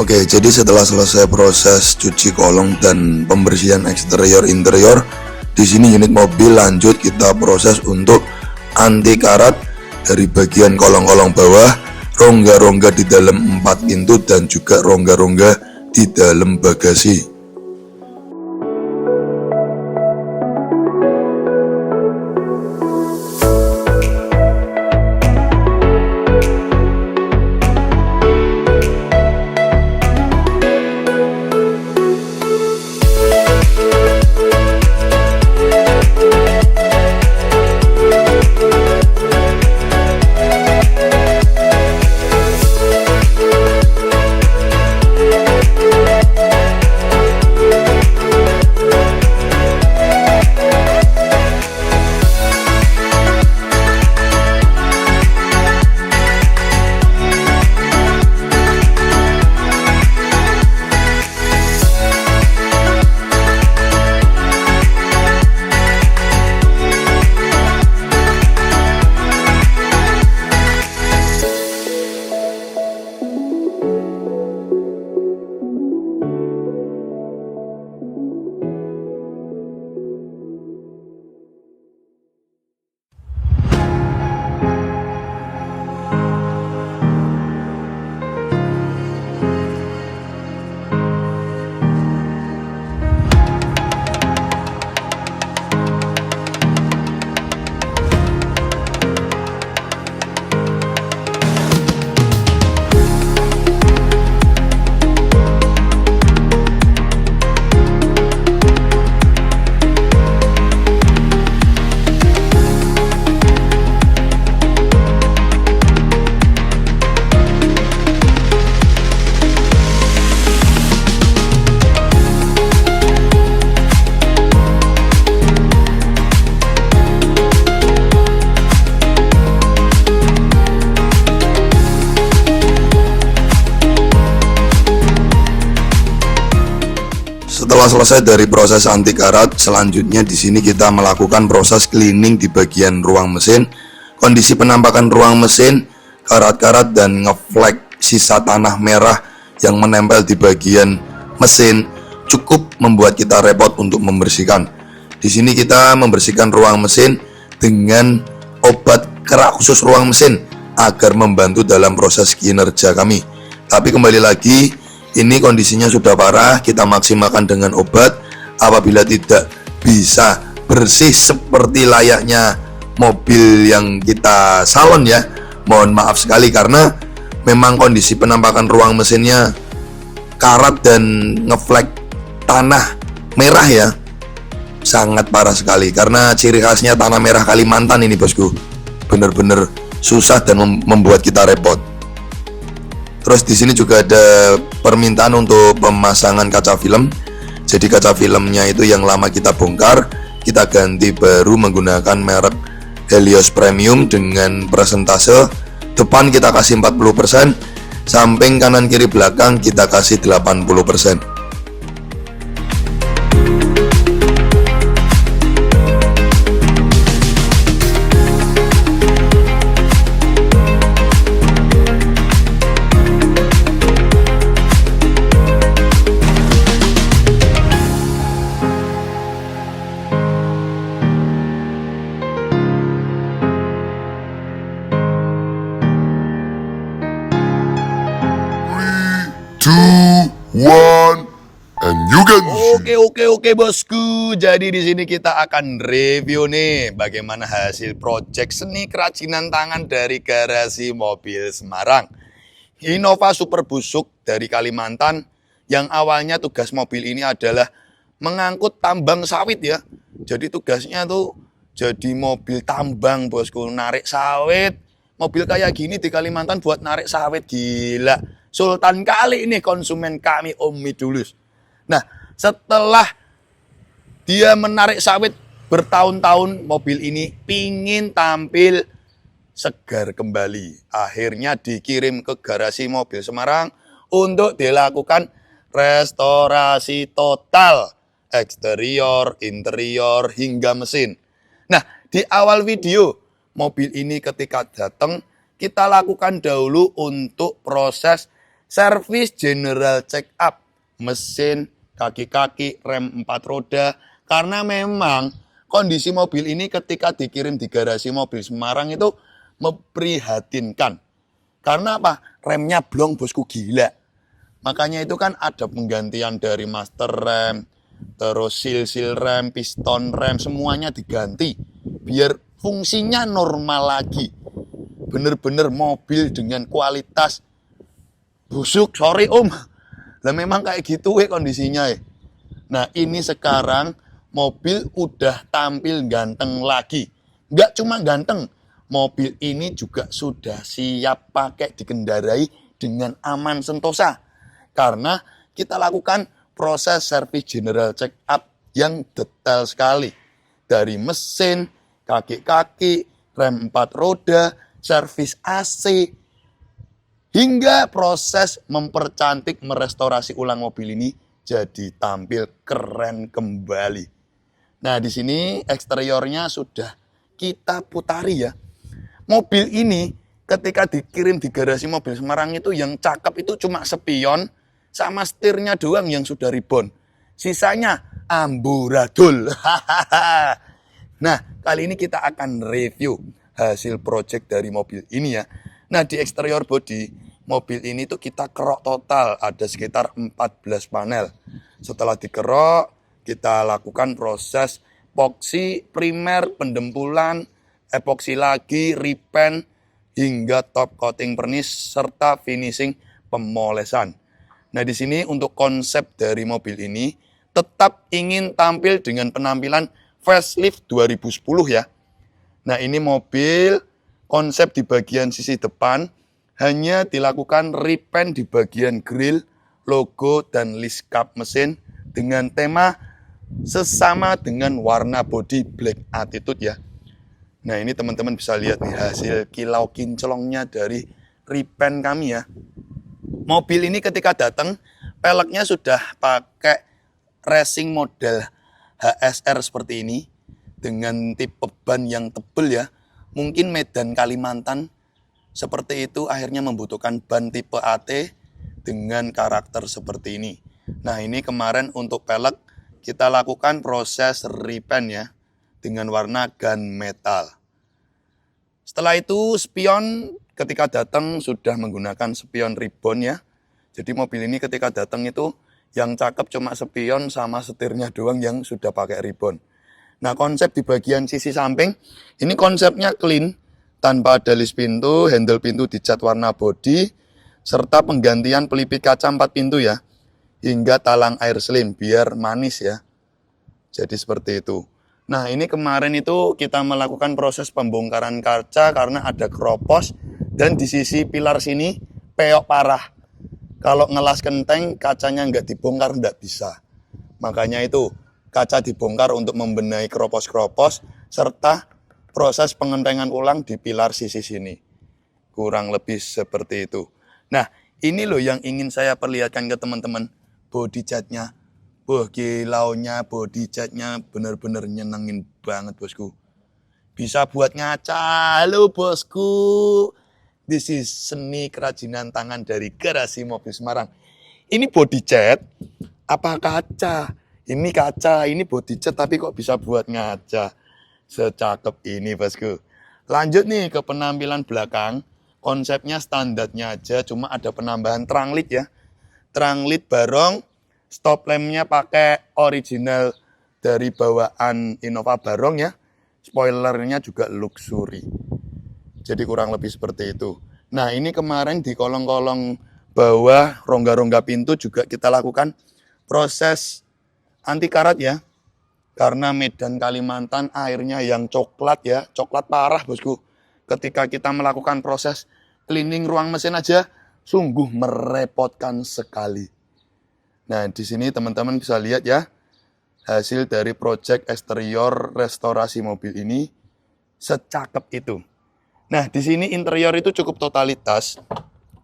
Oke, jadi setelah selesai proses cuci kolong dan pembersihan eksterior interior, di sini unit mobil lanjut kita proses untuk anti karat dari bagian kolong-kolong bawah, rongga-rongga di dalam 4 pintu dan juga rongga-rongga di dalam bagasi. Setelah selesai dari proses anti karat, selanjutnya di sini kita melakukan proses cleaning di bagian ruang mesin. Kondisi penampakan ruang mesin, karat-karat dan ngeflek sisa tanah merah yang menempel di bagian mesin cukup membuat kita repot untuk membersihkan. Di sini kita membersihkan ruang mesin dengan obat kerak khusus ruang mesin agar membantu dalam proses kinerja kami. Tapi kembali lagi, ini kondisinya sudah parah, kita maksimalkan dengan obat. Apabila tidak bisa bersih seperti layaknya mobil yang kita salon ya, mohon maaf sekali karena memang kondisi penampakan ruang mesinnya karat dan ngeflek tanah merah ya, sangat parah sekali. Karena ciri khasnya tanah merah Kalimantan ini bosku, bener-bener susah dan membuat kita repot. Terus di sini juga ada permintaan untuk pemasangan kaca film. Jadi kaca filmnya itu yang lama kita bongkar, kita ganti baru menggunakan merek Helios Premium dengan persentase depan kita kasih 40%, samping kanan kiri belakang kita kasih 80%. Oke bosku. Jadi di sini kita akan review nih bagaimana hasil project seni kerajinan tangan dari Garasi Mobil Semarang. Innova Super Busuk dari Kalimantan, yang awalnya tugas mobil ini adalah mengangkut tambang sawit ya. Jadi tugasnya tuh jadi mobil tambang bosku, narik sawit. Mobil kayak gini di Kalimantan buat narik sawit, gila. Sultan kali ini konsumen kami Om Midulus. Nah, setelah dia menarik sawit bertahun-tahun, mobil ini pingin tampil segar kembali. Akhirnya dikirim ke Garasi Mobil Semarang untuk dilakukan restorasi total, eksterior, interior, hingga mesin. Nah, di awal video, mobil ini ketika datang, kita lakukan dahulu untuk proses servis general check up mesin, kaki-kaki, rem 4 roda. Karena memang kondisi mobil ini ketika dikirim di Garasi Mobil Semarang itu memprihatinkan. Karena apa? Remnya blong bosku, gila. Makanya itu kan ada penggantian dari master rem, terus seal rem, piston rem, semuanya diganti biar fungsinya normal lagi. Bener-bener mobil dengan kualitas busuk, sorry om. Lah memang kayak gitu kondisinya. Nah ini sekarang mobil udah tampil ganteng lagi. Nggak cuma ganteng, mobil ini juga sudah siap pakai dikendarai dengan aman sentosa. Karena kita lakukan proses servis general check up yang detail sekali. Dari mesin, kaki-kaki, rem 4 roda, servis AC, hingga proses mempercantik, merestorasi ulang mobil ini jadi tampil keren kembali. Nah, di sini eksteriornya sudah kita putari ya. Mobil ini ketika dikirim di Garasi Mobil Semarang itu yang cakep itu cuma spion sama setirnya doang yang sudah ribbon. Sisanya amburadul. Nah, kali ini kita akan review hasil project dari mobil ini ya. Nah, di eksterior body mobil ini tuh kita kerok total, ada sekitar 14 panel. Setelah dikerok, kita lakukan proses epoksi primer, pendempulan, epoksi lagi, repaint, hingga top coating pernis, serta finishing pemolesan. Nah, di sini untuk konsep dari mobil ini tetap ingin tampil dengan penampilan facelift 2010 ya. Nah, ini mobil konsep di bagian sisi depan hanya dilakukan repaint di bagian grill, logo, dan list kap mesin dengan tema sesama dengan warna body black attitude ya. Nah, ini teman-teman bisa lihat nih hasil kilau kinclongnya dari repaint kami ya. Mobil ini ketika datang, peleknya sudah pakai racing model HSR seperti ini dengan tipe ban yang tebal ya. Mungkin Medan Kalimantan seperti itu akhirnya membutuhkan ban tipe AT dengan karakter seperti ini. Nah, ini kemarin untuk pelek kita lakukan proses repaint ya dengan warna gunmetal. Setelah itu spion ketika datang sudah menggunakan spion ribbon ya. Jadi mobil ini ketika datang itu yang cakep cuma spion sama setirnya doang yang sudah pakai ribbon. Nah, konsep di bagian sisi samping ini konsepnya clean, tanpa ada list pintu, handle pintu dicat warna body, serta penggantian pelipis kaca 4 pintu ya, hingga talang air selim biar manis ya. Jadi seperti itu. Nah ini kemarin itu kita melakukan proses pembongkaran kaca karena ada keropos dan di sisi pilar sini peok parah. Kalau ngelas genteng kacanya nggak dibongkar nggak bisa. Makanya itu kaca dibongkar untuk membenahi keropos-keropos serta proses pengentengan ulang di pilar sisi sini. Kurang lebih seperti itu. Nah ini loh yang ingin saya perlihatkan ke teman-teman. Body catnya. Wah kilaunya body catnya bener-bener nyenengin banget bosku. Bisa buat ngaca, halo bosku. This is seni kerajinan tangan dari Garasi Mobil Semarang. Ini body cat, apa kaca? Ini kaca, ini body cat tapi kok bisa buat ngaca. Secakep ini bosku. Lanjut nih ke penampilan belakang. Konsepnya standarnya aja, cuma ada penambahan terang led ya. Terang led barong. Stop lampnya pakai original dari bawaan Innova Barong ya. Spoilernya juga luxury. Jadi kurang lebih seperti itu. Nah ini kemarin di kolong-kolong bawah rongga-rongga pintu juga kita lakukan proses anti karat ya. Karena Medan Kalimantan airnya yang coklat ya. Coklat parah bosku. Ketika kita melakukan proses cleaning ruang mesin aja sungguh merepotkan sekali. Nah, di sini teman-teman bisa lihat ya, hasil dari proyek eksterior restorasi mobil ini secakep itu. Nah, di sini interior itu cukup totalitas,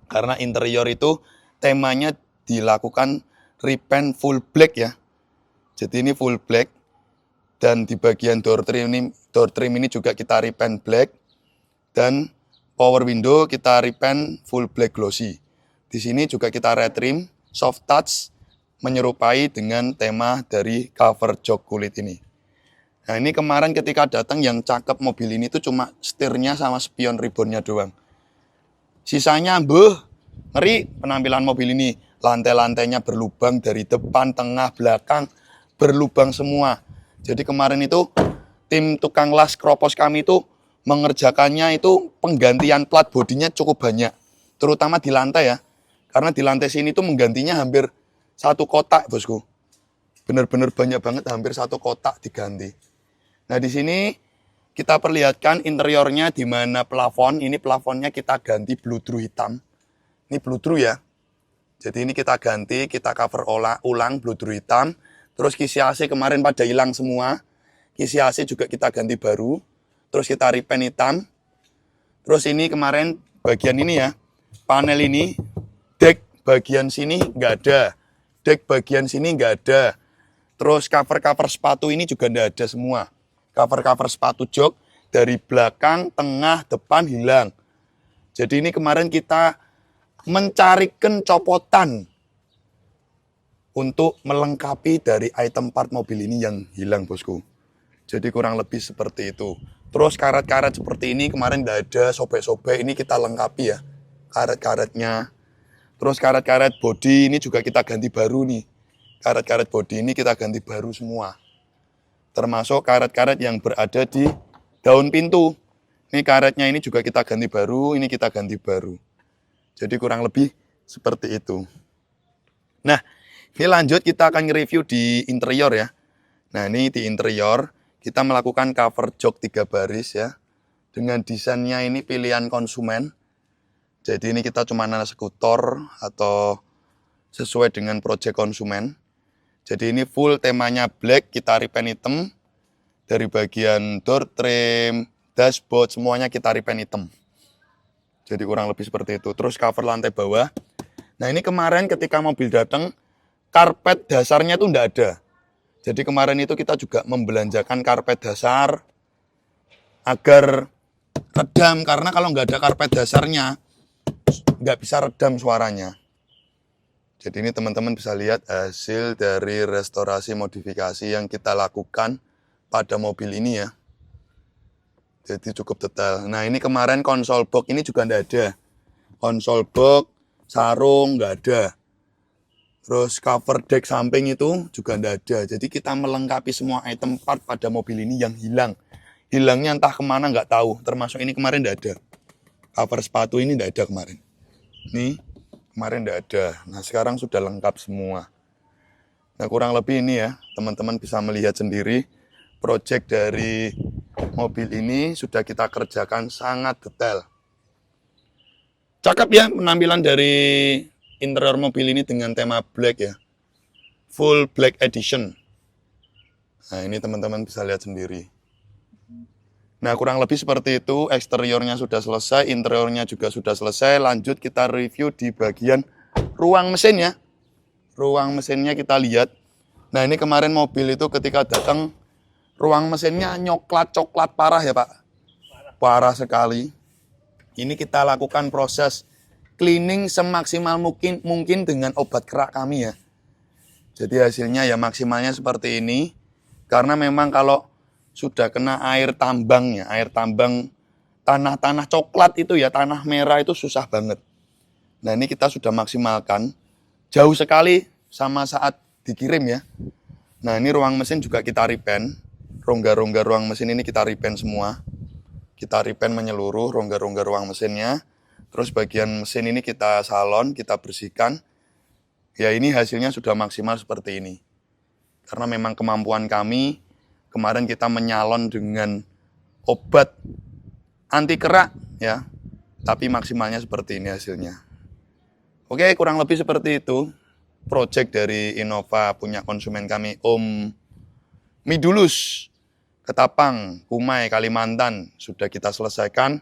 karena interior itu temanya dilakukan repaint full black ya. Jadi ini full black, dan di bagian door trim ini juga kita repaint black, dan power window kita repaint full black glossy. Di sini juga kita retrim, soft touch, menyerupai dengan tema dari cover jok kulit ini. Nah ini kemarin ketika datang yang cakep mobil ini tuh cuma setirnya sama spion ribbonnya doang. Sisanya ngeri penampilan mobil ini. Lantai-lantainya berlubang dari depan, tengah, belakang, berlubang semua. Jadi kemarin itu tim tukang las keropos kami itu mengerjakannya itu penggantian plat bodinya cukup banyak. Terutama di lantai ya. Karena di lantai sini tuh menggantinya hampir 1 kotak bosku, bener-bener banyak banget, hampir 1 kotak diganti. Nah di sini kita perlihatkan interiornya di mana plafon. Ini plafonnya kita ganti bludru hitam. Ini bludru ya. Jadi ini kita ganti, kita cover ulang bludru hitam. Terus kisi AC kemarin pada hilang semua. Kisi AC juga kita ganti baru. Terus kita repaint hitam. Terus ini kemarin bagian ini ya, panel ini, deck bagian sini nggak ada. Deck bagian sini nggak ada. Terus cover-cover sepatu ini juga nggak ada semua. Cover-cover sepatu jok dari belakang, tengah, depan hilang. Jadi ini kemarin kita mencarikan copotan untuk melengkapi dari item part mobil ini yang hilang bosku. Jadi kurang lebih seperti itu. Terus karet-karet seperti ini kemarin nggak ada, sobek-sobek ini kita lengkapi ya. Karet-karetnya. Terus karet-karet bodi ini juga kita ganti baru nih. Karet-karet bodi ini kita ganti baru semua. Termasuk karet-karet yang berada di daun pintu. Ini karetnya ini juga kita ganti baru, ini kita ganti baru. Jadi kurang lebih seperti itu. Nah, ini lanjut kita akan nge-review di interior ya. Nah, ini di interior kita melakukan cover jok 3 baris ya. Dengan desainnya ini pilihan konsumen. Jadi ini kita cuma eksekutor atau sesuai dengan proyek konsumen. Jadi ini full temanya black, kita repaint hitam. Dari bagian door trim, dashboard, semuanya kita repaint hitam. Jadi kurang lebih seperti itu. Terus cover lantai bawah. Nah ini kemarin ketika mobil datang, karpet dasarnya tuh enggak ada. Jadi kemarin itu kita juga membelanjakan karpet dasar agar redam. Karena kalau nggak ada karpet dasarnya, nggak bisa redam suaranya. Jadi ini teman-teman bisa lihat hasil dari restorasi modifikasi yang kita lakukan pada mobil ini ya. Jadi cukup detail. Nah ini kemarin konsol box ini juga nggak ada. Konsol box, sarung nggak ada. Terus cover deck samping itu juga nggak ada. Jadi kita melengkapi semua item part pada mobil ini yang hilang. Hilangnya entah kemana nggak tahu. Termasuk ini kemarin nggak ada. Cover sepatu ini nggak ada kemarin. Nih, Kemarin tidak ada. Nah, sekarang sudah lengkap semua. Nah, kurang lebih ini ya, teman-teman bisa melihat sendiri. Proyek dari mobil ini sudah kita kerjakan sangat detail. Cakep ya penampilan dari interior mobil ini dengan tema black ya. Full black edition. Nah, ini teman-teman bisa lihat sendiri. Nah, kurang lebih seperti itu. Eksteriornya sudah selesai, interiornya juga sudah selesai. Lanjut kita review di bagian ruang mesin ya. Ruang mesinnya kita lihat. Nah, ini kemarin mobil itu ketika datang, ruang mesinnya coklat parah ya Pak. Parah sekali. Ini kita lakukan proses cleaning semaksimal mungkin dengan obat kerak kami ya. Jadi hasilnya ya maksimalnya seperti ini. Karena memang kalau sudah kena air tambang ya, air tambang tanah-tanah coklat itu ya, tanah merah itu susah banget. Nah, ini kita sudah maksimalkan. Jauh sekali sama saat dikirim ya. Nah, ini ruang mesin juga kita repaint. Rongga-rongga ruang mesin ini kita repaint semua. Kita repaint menyeluruh rongga-rongga ruang mesinnya. Terus bagian mesin ini kita salon, kita bersihkan. Ya, ini hasilnya sudah maksimal seperti ini. Karena memang kemampuan kami, kemarin kita menyalon dengan obat anti kerak ya. Tapi maksimalnya seperti ini hasilnya. Oke, kurang lebih seperti itu. Project dari Innova punya konsumen kami, Om Midulus, Ketapang, Kumai, Kalimantan. Sudah kita selesaikan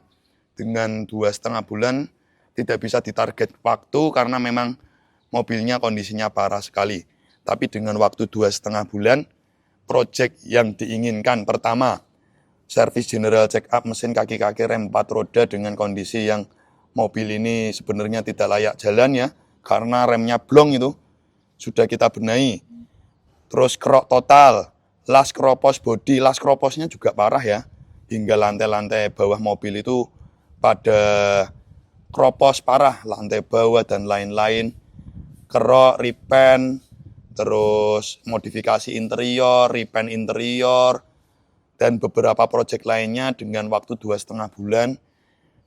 dengan 2,5 bulan. Tidak bisa ditarget waktu karena memang mobilnya kondisinya parah sekali. Tapi dengan waktu 2,5 bulan, project yang diinginkan pertama, servis general check up mesin kaki-kaki rem 4 roda dengan kondisi yang mobil ini sebenarnya tidak layak jalan ya, karena remnya blong itu sudah kita benahi. Terus kerok total, las kropos bodi, las kroposnya juga parah ya, hingga lantai-lantai bawah mobil itu pada kropos parah, lantai bawah dan lain-lain. Kerok, repaint, terus modifikasi interior, repaint interior, dan beberapa proyek lainnya dengan waktu 2,5 bulan.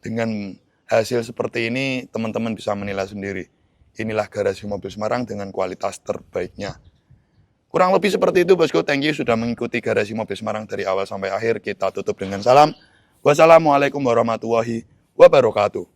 Dengan hasil seperti ini, teman-teman bisa menilai sendiri. Inilah garasi mobil Semarang dengan kualitas terbaiknya. Kurang lebih seperti itu bosku. Thank you sudah mengikuti garasi mobil Semarang dari awal sampai akhir. Kita tutup dengan salam. Wassalamualaikum warahmatullahi wabarakatuh.